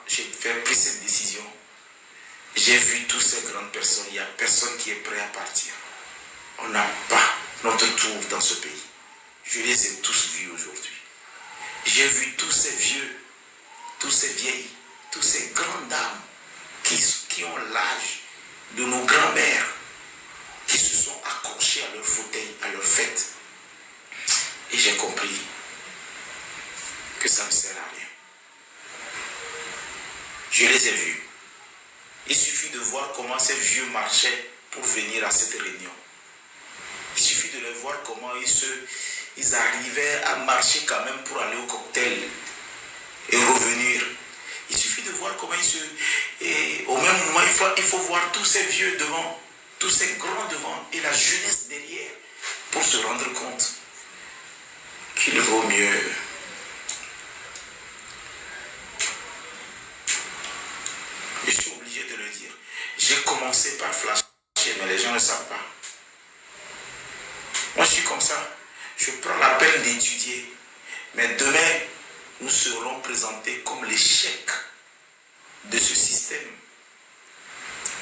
j'ai pris cette décision, j'ai vu toutes ces grandes personnes, il n'y a personne qui est prêt à partir. On n'a pas notre tour dans ce pays. Je les ai tous vus aujourd'hui. J'ai vu tous ces vieux, tous ces vieilles, toutes ces grandes dames qui ont l'âge de nos grands-mères, qui se sont accrochées à leur fauteuil, à leur fête. Et j'ai compris que ça ne sert à rien. Je les ai vus. Il suffit de voir comment ces vieux marchaient pour venir à cette réunion. Il suffit de les voir comment ils arrivaient à marcher quand même pour aller au cocktail et revenir. Il suffit de voir comment et au même moment, il faut voir tous ces vieux devant, tous ces grands devant et la jeunesse derrière pour se rendre compte qu'il vaut mieux je suis obligé de le dire. J'ai commencé par flasher, mais les gens ne savent pas. Moi, je suis comme ça. Je prends la peine d'étudier. Mais demain, nous serons présentés comme l'échec de ce système.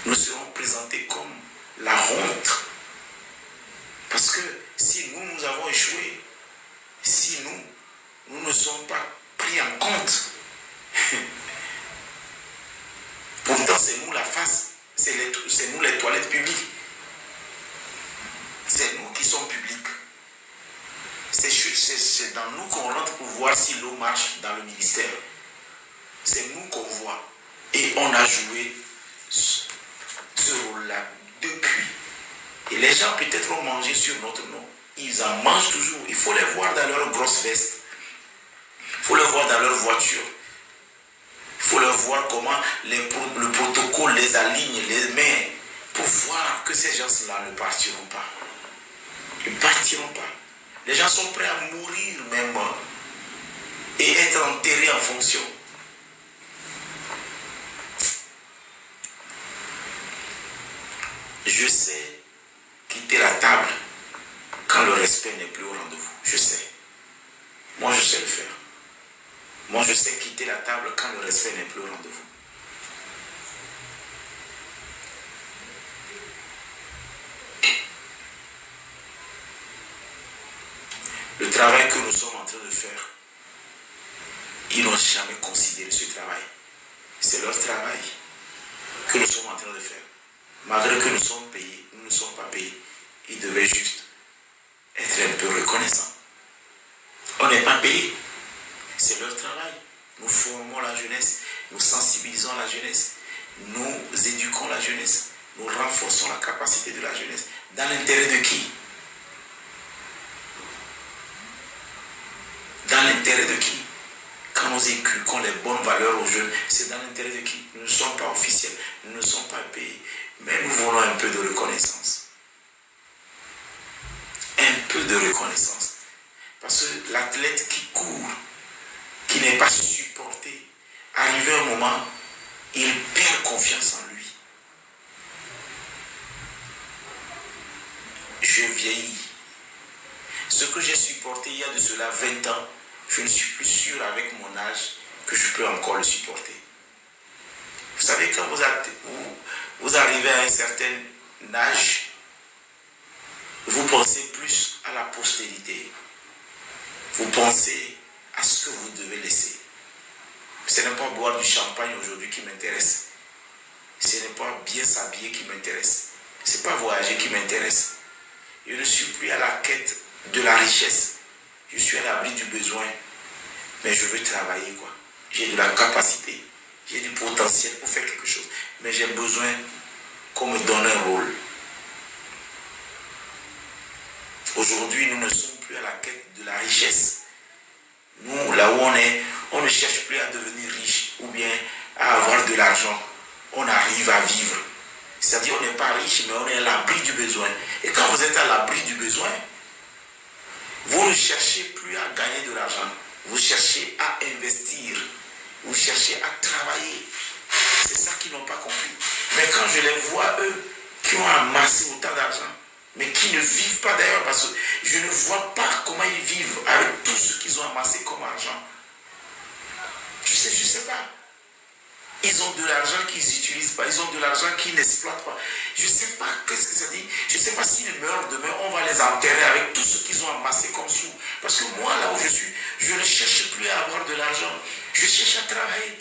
Nous serons présentés comme la honte. Parce que si nous avons échoué, si nous ne sommes pas pris en compte, pourtant c'est nous la face, c'est nous les toilettes publiques. C'est nous qui sommes publics. C'est dans nous qu'on rentre pour voir si l'eau marche dans le ministère. C'est nous qu'on voit. Et on a joué ce rôle-là depuis. Et les gens peut-être ont mangé sur notre nom. Ils en mangent toujours. Il faut les voir dans leur grosse veste. Il faut les voir dans leur voiture. Il faut leur voir comment le protocole les aligne, les met pour voir que ces gens-là ne partiront pas. Ils ne partiront pas. Les gens sont prêts à mourir même et être enterrés en fonction. Je sais quitter la table quand le respect n'est plus au rendez-vous. Je sais. Moi, je sais le faire. Moi, je sais quitter la table quand le respect n'est plus au rendez-vous. Le travail que nous sommes en train de faire, ils n'ont jamais considéré ce travail. C'est leur travail que nous sommes en train de faire. Malgré que nous sommes payés, nous ne sommes pas payés. Ils devaient juste être un peu reconnaissants. On n'est pas payés. C'est leur travail. Nous formons la jeunesse, nous sensibilisons la jeunesse, nous éduquons la jeunesse, nous renforçons la capacité de la jeunesse. Dans l'intérêt de qui? Dans l'intérêt de qui? Quand nous inculquons les bonnes valeurs aux jeunes, c'est dans l'intérêt de qui? Nous ne sommes pas officiels, nous ne sommes pas payés, mais nous voulons un peu de reconnaissance. Un peu de reconnaissance. Parce que l'athlète qui court, qui n'est pas supporté, arrivé un moment, il perd confiance en lui. Je vieillis. Ce que j'ai supporté il y a de cela 20 ans, je ne suis plus sûr avec mon âge que je peux encore le supporter. Vous savez, quand vous arrivez à un certain âge, vous pensez plus à la postérité. Vous pensez à ce que vous devez laisser. Ce n'est pas boire du champagne aujourd'hui qui m'intéresse. Ce n'est pas bien s'habiller qui m'intéresse. Ce n'est pas voyager qui m'intéresse. Je ne suis plus à la quête de la richesse. Je suis à l'abri du besoin. Mais je veux travailler, quoi. J'ai de la capacité. J'ai du potentiel pour faire quelque chose. Mais j'ai besoin qu'on me donne un rôle. Aujourd'hui, nous ne sommes plus à la quête de la richesse. Nous, là où on est, on ne cherche plus à devenir riche ou bien à avoir de l'argent. On arrive à vivre. C'est-à-dire on n'est pas riche, mais on est à l'abri du besoin. Et quand vous êtes à l'abri du besoin, vous ne cherchez plus à gagner de l'argent. Vous cherchez à investir. Vous cherchez à travailler. C'est ça qu'ils n'ont pas compris. Mais quand je les vois, eux, qui ont amassé autant d'argent, mais qui ne vivent pas d'ailleurs, parce que je ne vois pas comment ils vivent avec tout ce qu'ils ont amassé comme argent. Je sais pas. Ils ont de l'argent qu'ils n'utilisent pas. Ils ont de l'argent qu'ils n'exploitent pas. Je ne sais pas qu'est-ce que ça dit. Je ne sais pas s'ils meurent demain, on va les enterrer avec tout ce qu'ils ont amassé comme sous. Parce que moi, là où je suis, je ne cherche plus à avoir de l'argent. Je cherche à travailler.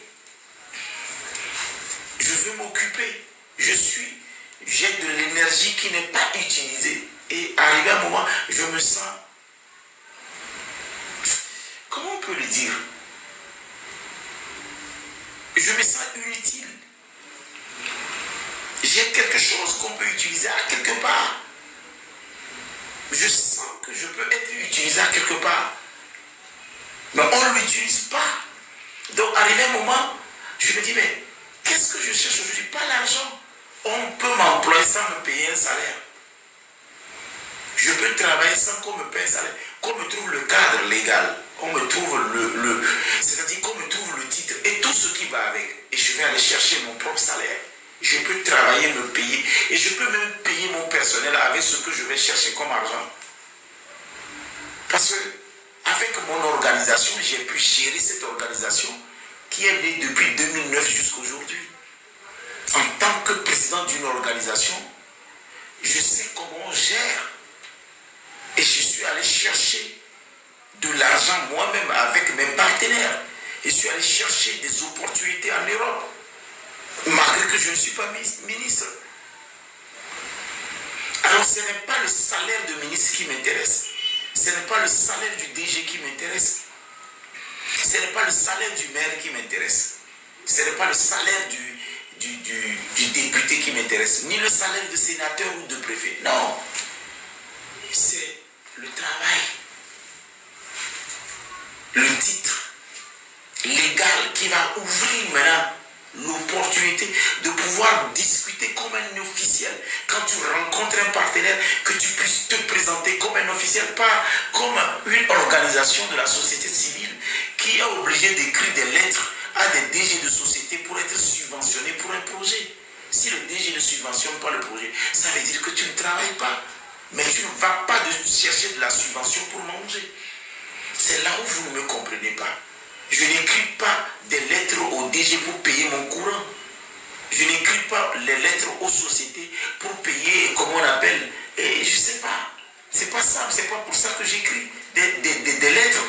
Je veux m'occuper. J'ai de l'énergie qui n'est pas utilisée. Et arrivé à un moment, je me sens... Comment on peut le dire? Je me sens inutile. J'ai quelque chose qu'on peut utiliser à quelque part. Je sens que je peux être utilisé à quelque part. Mais on ne l'utilise pas. Donc, arrivé un moment, je me dis, mais qu'est-ce que je cherche aujourd'hui? Pas l'argent. On peut m'employer sans me payer un salaire. Je peux travailler sans qu'on me paye un salaire. Qu'on me trouve le cadre légal. On me trouve c'est-à-dire qu'on me trouve le titre et tout ce qui va avec. Et je vais aller chercher mon propre salaire. Je peux travailler, me payer. Et je peux même payer mon personnel avec ce que je vais chercher comme argent. Parce que avec mon organisation, j'ai pu gérer cette organisation qui est née depuis 2009 jusqu'à aujourd'hui. En tant que président d'une organisation, je sais comment on gère. Et je suis allé chercher de l'argent moi-même avec mes partenaires. Je suis allé chercher des opportunités en Europe, malgré que je ne suis pas ministre. Alors ce n'est pas le salaire de ministre qui m'intéresse. Ce n'est pas le salaire du DG qui m'intéresse. Ce n'est pas le salaire du maire qui m'intéresse. Ce n'est pas le salaire du député qui m'intéresse. Ni le salaire de sénateur ou de préfet. Non. C'est le travail. Le titre légal qui va ouvrir maintenant l'opportunité de pouvoir discuter comme un officiel. Quand tu rencontres un partenaire, que tu puisses te présenter comme un officiel, pas comme une organisation de la société civile qui est obligée d'écrire des lettres à des DG de société pour être subventionné pour un projet. Si le DG ne subventionne pas le projet, ça veut dire que tu ne travailles pas. Mais tu ne vas pas chercher de la subvention pour manger. C'est là où vous ne me comprenez pas. Je n'écris pas des lettres au DG pour payer mon courant. Je n'écris pas les lettres aux sociétés pour payer, comme on appelle, et je ne sais pas. C'est pas ça, c'est pas pour ça que j'écris des lettres.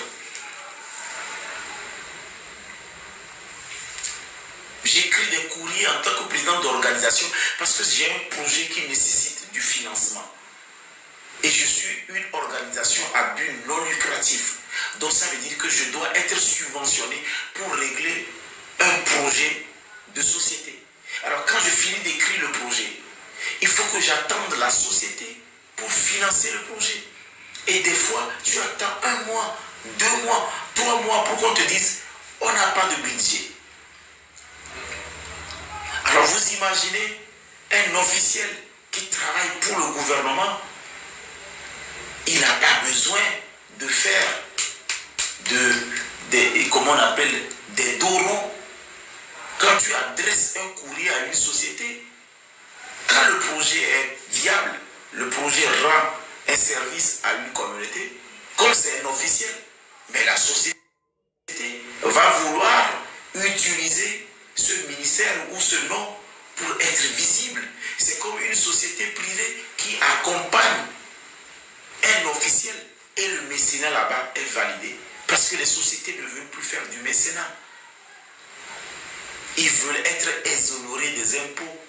J'écris des courriers en tant que président d'organisation parce que j'ai un projet qui nécessite du financement. Et je suis une organisation à but non lucratif. Donc ça veut dire que je dois être subventionné pour régler un projet de société. Alors quand je finis d'écrire le projet, il faut que j'attende la société pour financer le projet. Et des fois, tu attends 1 mois, 2 mois, 3 mois pour qu'on te dise, on n'a pas de budget. Alors vous imaginez un officiel qui travaille pour le gouvernement, il n'a pas besoin de faire comment on appelle, des dos ronds. Quand tu adresses un courrier à une société, quand le projet est viable, le projet rend un service à une communauté, comme c'est un officiel, mais la société va vouloir utiliser ce ministère ou ce nom pour être visible. C'est comme une société privée qui accompagne un officiel et le mécénat là-bas est validé. Parce que les sociétés ne veulent plus faire du mécénat. Ils veulent être exonérés des impôts.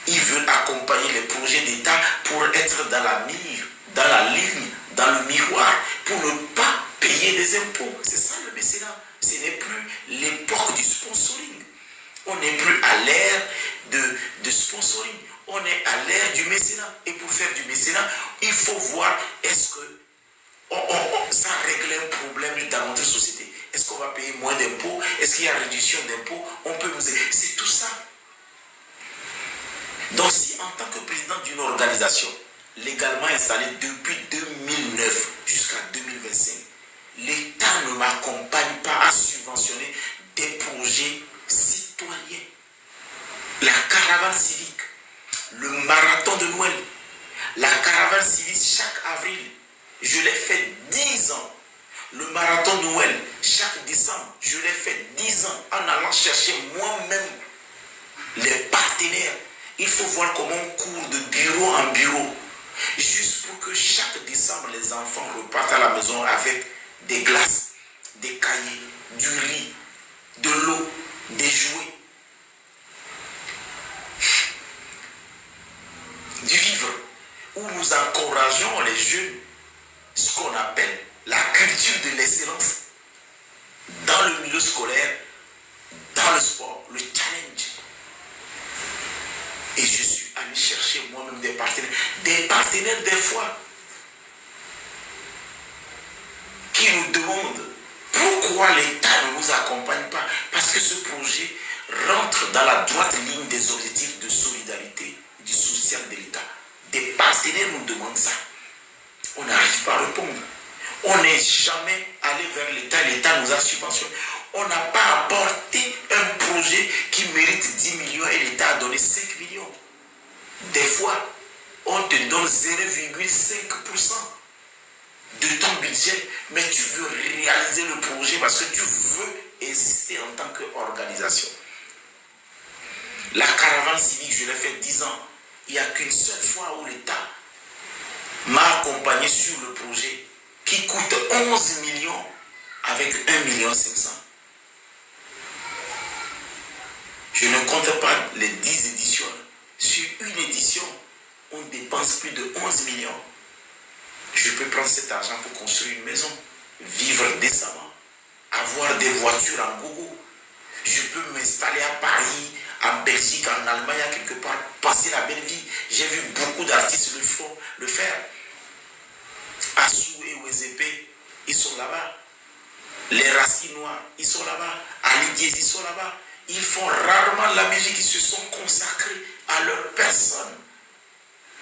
Ils veulent accompagner les projets d'État pour être dans la mire, dans la ligne, dans le miroir, pour ne pas payer des impôts. C'est ça le mécénat. Ce n'est plus l'époque du sponsoring. On n'est plus à l'ère de sponsoring. On est à l'ère du mécénat. Et pour faire du mécénat, il faut voir est-ce que ça règle un problème dans notre société. Est-ce qu'on va payer moins d'impôts? Est-ce qu'il y a réduction d'impôts? On peut nous aider. C'est tout ça. Donc si en tant que président d'une organisation légalement installée depuis 2009 jusqu'à 2025, l'État ne m'accompagne pas à subventionner des projets citoyens, la caravane civique, le marathon de Noël, la caravane civique chaque avril, je l'ai fait 10 ans. Le marathon de Noël, chaque chaque décembre, je l'ai fait 10 ans en allant chercher moi-même les partenaires. Il faut voir comment on court de bureau en bureau. Juste pour que chaque décembre, les enfants repartent à la maison avec des glaces, des cahiers, du riz, de l'eau, des jouets, du vivre, où nous encourageons les jeunes, ce qu'on appelle la culture de l'excellence dans le milieu scolaire, dans le sport, le challenge. Et je suis allé chercher moi-même des partenaires des fois, qui nous demandent pourquoi l'État ne nous accompagne pas. Parce que ce projet rentre dans la droite ligne des objectifs de solidarité du social de l'État. Des partenaires nous demandent ça. On n'arrive pas à répondre. On n'est jamais allé vers l'État. L'État nous a subventionné. On n'a pas apporté un projet qui mérite 10 millions et l'État a donné 5 millions. Des fois, on te donne 0,5% de ton budget, mais tu veux réaliser le projet parce que tu veux exister en tant qu'organisation. La caravane civique, je l'ai fait 10 ans. Il n'y a qu'une seule fois où l'État m'a accompagné sur le projet qui coûte 11 millions avec 1,5 million. Je ne compte pas les 10 éditions. Sur une édition, on dépense plus de 11 millions. Je peux prendre cet argent pour construire une maison, vivre décemment, avoir des voitures en gogo. Je peux m'installer à Paris, en Belgique, en Allemagne, quelque part, passer la belle vie. J'ai vu beaucoup d'artistes le faire. Assou et Ouezepe, ils sont là-bas. Les Racinois, ils sont là-bas. Ali Diez, ils sont là-bas. Ils font rarement la musique, ils se sont consacrés à leur personne.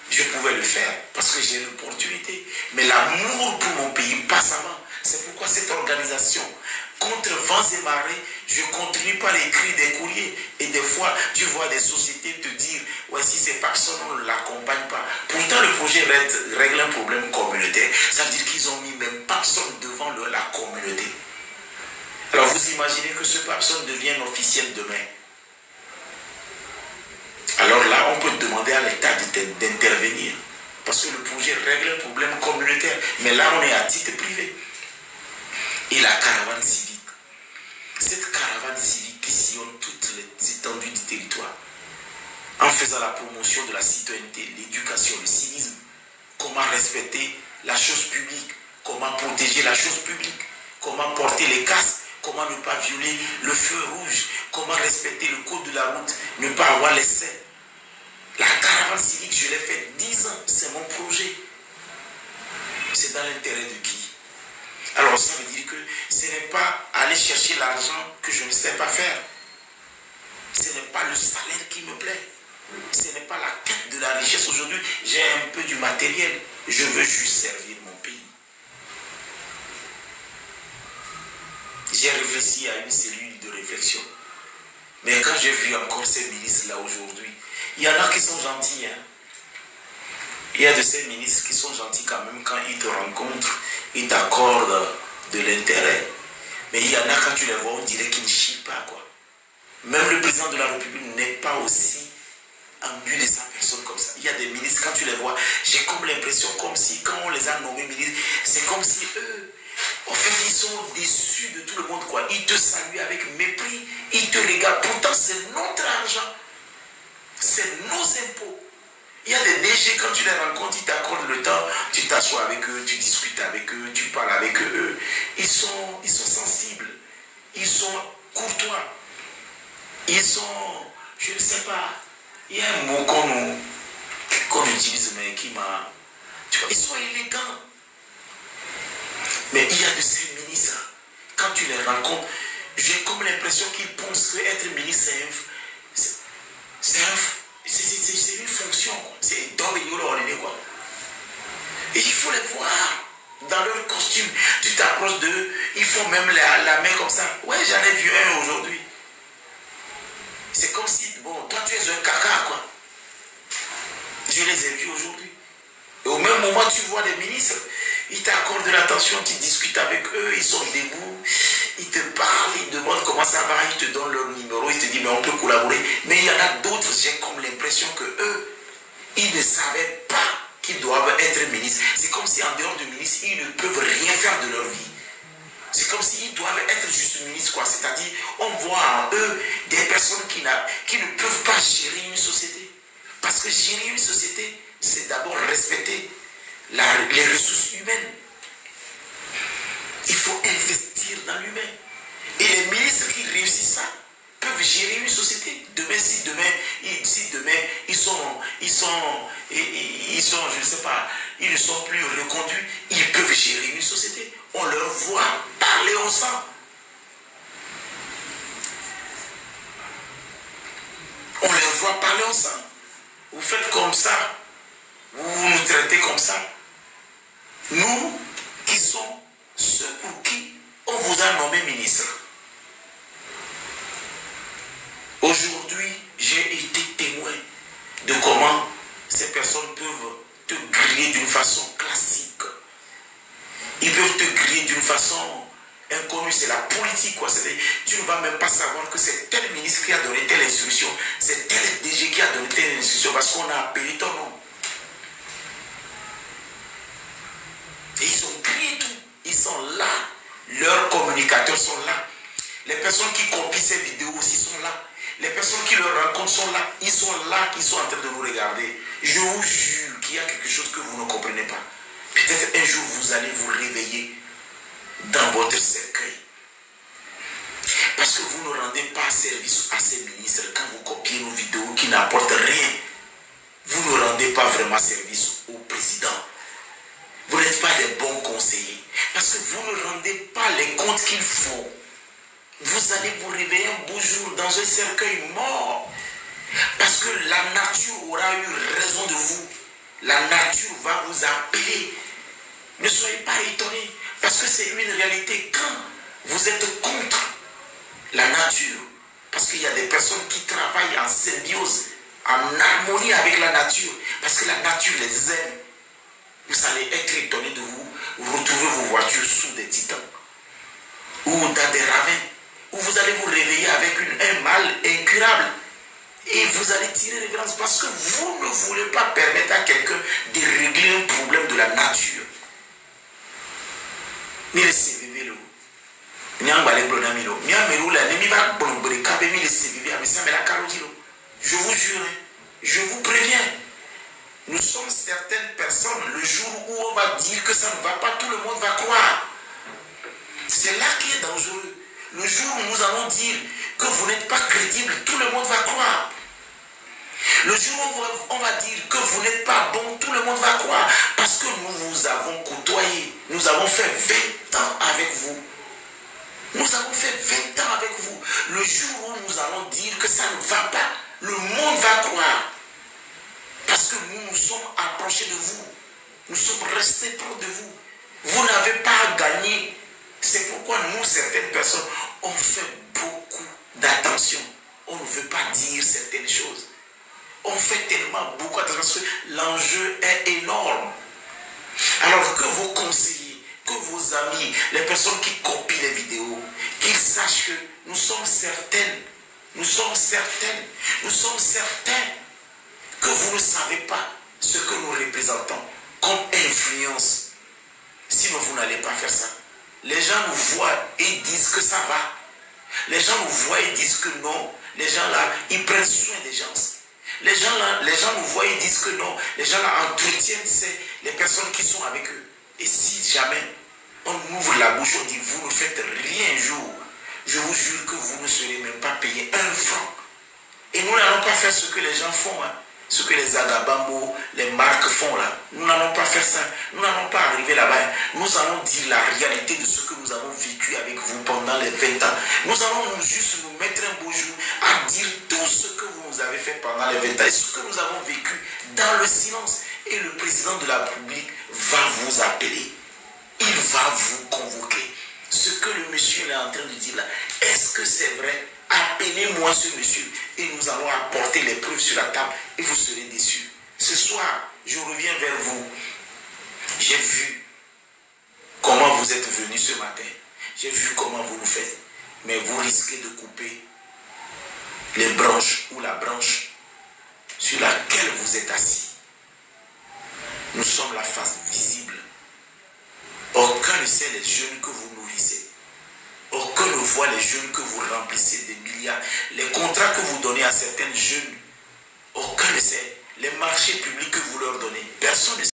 Je pouvais le faire parce que j'ai l'opportunité. Mais l'amour pour mon pays passe avant. C'est pourquoi cette organisation, contre vents et marées, je continue par écrire des courriers. Et des fois, tu vois des sociétés te dire, ouais, si c'est personne, on ne l'accompagne pas. Pourtant, le projet règle un problème communautaire. Ça veut dire qu'ils ont mis même personne devant la communauté. Alors, vous imaginez que ce personne devienne officiel demain. Alors là, on peut demander à l'État d'intervenir. Parce que le projet règle un problème communautaire. Mais là, on est à titre privé. Et la caravane civique. Cette caravane civique qui sillonne toutes les étendues du territoire. En faisant la promotion de la citoyenneté, l'éducation, le civisme. Comment respecter la chose publique. Comment protéger la chose publique. Comment porter les casques. Comment ne pas violer le feu rouge. Comment respecter le code de la route. Ne pas avoir les scènes. La caravane civique, je l'ai fait 10 ans. C'est mon projet. C'est dans l'intérêt de qui? Alors ça veut dire que ce n'est pas aller chercher l'argent que je ne sais pas faire. Ce n'est pas le salaire qui me plaît. Ce n'est pas la quête de la richesse. Aujourd'hui, j'ai un peu du matériel. Je veux juste servir mon pays. J'ai réfléchi à une cellule de réflexion. Mais quand j'ai vu encore ces ministres-là aujourd'hui, il y en a qui sont gentils. Hein? Il y a de ces ministres qui sont gentils quand même quand ils te rencontrent, ils t'accordent de l'intérêt. Mais il y en a quand tu les vois, on dirait qu'ils ne chient pas, quoi. Même le président de la République n'est pas aussi imbu de sa personne comme ça. Il y a des ministres, quand tu les vois, j'ai comme l'impression, comme si quand on les a nommés ministres, c'est comme si eux, en fait, ils sont déçus de tout le monde, quoi. Ils te saluent avec mépris, ils te regardent. Pourtant, c'est notre argent. C'est nos impôts. Il y a des DG, quand tu les rencontres, ils t'accordent le temps, tu t'assois avec eux, tu discutes avec eux, tu parles avec eux. Ils sont sensibles, ils sont courtois, ils sont, je ne sais pas, il y a un mot qu'on utilise, mais qui m'a, tu vois, ils sont élégants. Mais il y a de ces ministres, quand tu les rencontres, j'ai comme l'impression qu'ils pensent que être ministre, c'est une fonction, c'est quoi. Et il faut les voir dans leur costume. Tu t'approches d'eux, ils font même la main comme ça. Ouais, j'en ai vu un aujourd'hui. C'est comme si, bon, toi tu es un caca, quoi. Je les ai vus aujourd'hui. Et au même moment, tu vois des ministres, ils t'accordent de l'attention, tu discutes avec eux, ils sont debout, ils te parlent, ils demandent comment ça va, ils te donnent leur numéro, ils te disent mais on peut collaborer. Mais il y en a d'autres, j'ai comme l'impression que eux, ils ne savaient pas qu'ils doivent être ministres. C'est comme si en dehors de ministres, ils ne peuvent rien faire de leur vie. C'est comme s'ils doivent être juste ministres, quoi. C'est-à-dire, on voit en eux des personnes qui ne peuvent pas gérer une société. Parce que gérer une société, c'est d'abord respecter les ressources humaines. Il faut investir dans l'humain. Et les ministres qui réussissent ça peuvent gérer une société. Si demain ils sont, je ne sais pas, ils ne sont plus reconduits, ils peuvent gérer une société. On leur voit parler ensemble. On leur voit parler ensemble. Vous faites comme ça. Vous nous traitez comme ça. Nous qui sommes ceux pour qui on vous a nommé ministre. Aujourd'hui, j'ai été témoin de comment ces personnes peuvent te griller d'une façon classique. Ils peuvent te griller d'une façon inconnue. C'est la politique, quoi. Tu ne vas même pas savoir que c'est tel ministre qui a donné telle instruction, c'est tel DG qui a donné telle instruction parce qu'on a appelé ton nom. Et ils ont grillé tout. Ils sont là. Leurs communicateurs sont là. Les personnes qui copient ces vidéos aussi sont là. Les personnes qui leur rencontrent sont là. Ils sont là, ils sont en train de vous regarder. Je vous jure qu'il y a quelque chose que vous ne comprenez pas. Peut-être un jour vous allez vous réveiller dans votre cercueil. Parce que vous ne rendez pas service à ces ministres quand vous copiez nos vidéos qui n'apportent rien. Vous ne rendez pas vraiment service au président. Vous n'êtes pas des bons conseillers. Parce que vous ne rendez pas les comptes qu'il faut. Vous allez vous réveiller un beau jour dans un cercueil mort. Parce que la nature aura eu raison de vous. La nature va vous appeler. Ne soyez pas étonnés. Parce que c'est une réalité. Quand vous êtes contre la nature, parce qu'il y a des personnes qui travaillent en symbiose, en harmonie avec la nature, parce que la nature les aime, vous allez être étonnés de vous retrouver vos voitures sous des titans ou dans des ravins, où vous allez vous réveiller avec un mal incurable et vous allez tirer révérence parce que vous ne voulez pas permettre à quelqu'un de régler un problème de la nature. Ni le CVV lo, ni angbalé blonamilo, ni amelo la, ni mi va blonbré kabé mi le CVV à ça mais la carotilo. Je vous jure, je vous préviens. Nous sommes certaines personnes, le jour où on va dire que ça ne va pas, tout le monde va croire. C'est là qui est dangereux. Le jour où nous allons dire que vous n'êtes pas crédible, tout le monde va croire. Le jour où on va dire que vous n'êtes pas bon, tout le monde va croire. Parce que nous vous avons côtoyé. Nous avons fait 20 ans avec vous. Nous avons fait 20 ans avec vous. Le jour où nous allons dire que ça ne va pas, le monde va croire. Parce que nous nous sommes approchés de vous. Nous sommes restés proches de vous. Vous n'avez pas à gagner. C'est pourquoi nous, certaines personnes, on fait beaucoup d'attention. On ne veut pas dire certaines choses. On fait tellement beaucoup d'attention parce que l'enjeu est énorme. Alors que vos conseillers, que vos amis, les personnes qui copient les vidéos, qu'ils sachent que nous sommes certaines, nous sommes certains que vous ne savez pas ce que nous représentons comme influence. Sinon, vous n'allez pas faire ça. Les gens nous voient et disent que ça va. Les gens nous voient et disent que non. Les gens là, ils prennent soin des gens. Les gens nous voient et disent que non. Les gens là entretiennent les personnes qui sont avec eux. Et si jamais on ouvre la bouche, on dit vous ne faites rien un jour, je vous jure que vous ne serez même pas payé 1 franc. Et nous n'allons pas faire ce que les gens font, hein. Ce que les Agabambo, les marques font là. Nous n'allons pas faire ça. Nous n'allons pas arriver là-bas. Nous allons dire la réalité de ce que nous avons vécu avec vous pendant les 20 ans. Nous allons juste nous mettre un beau jour à dire tout ce que vous nous avez fait pendant les 20 ans et ce que nous avons vécu dans le silence. Et le président de la République va vous appeler. Il va vous convoquer. Ce que le monsieur est en train de dire là, est-ce que c'est vrai? Appelez-moi ce monsieur et nous allons apporter les preuves sur la table et vous serez déçus. Ce soir, je reviens vers vous. J'ai vu comment vous êtes venus ce matin. J'ai vu comment vous le faites. Mais vous risquez de couper les branches ou la branche sur laquelle vous êtes assis. Nous sommes la face visible. Aucun ne sait les jeunes que vous nourrissez. Aucun ne voit les jeunes que vous remplissez des milliards. Les contrats que vous donnez à certains jeunes, aucun ne sait. Les marchés publics que vous leur donnez, personne ne sait.